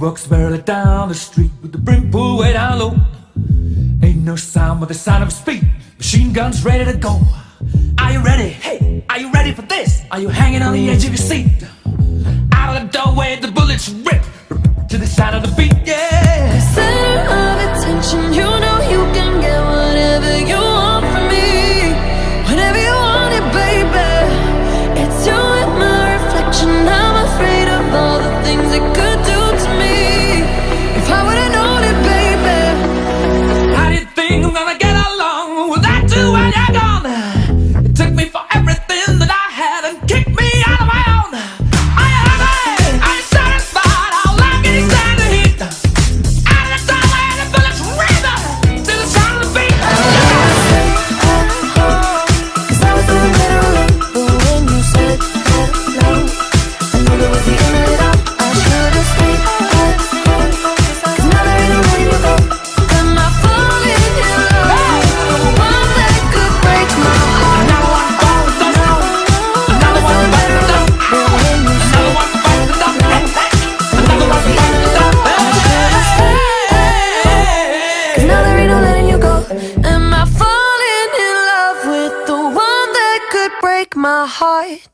walks barely down the street with the brim pulled way down low. Ain't no sound but the sound of speed. Machine guns ready to go. Are you ready? Hey, are you ready for this? Are you hanging on the edge of your seat? Out of the doorway the bullets rip to the sound of the beat, yeah. Center of attention, you know you can get whatever you want from me. Whenever you want it, baby. It's you and my reflection. I'm afraid of all the things it could do to me. If I would've known it, baby. How do you think I'm gonna get along without you when you're gone? It took me for everything that I had and kicked me out of my own. Are you happy? Are you satisfied? How long can you stand the heat? Out of the doorway the bullets rip to the sound of the beat. Cause I was in the middle of it, but when you said hello, I knew that was the end of it all. I should've stayed at home. Cause now there ain't no letting you go. Am I falling in love? The one that could break my heart. Another one bites the dust. Another one bites the dust. But when you Another one bites the dust. Another one bites the dust. Cause now there ain't no letting you go. Am I falling in love with the one that could break my heart?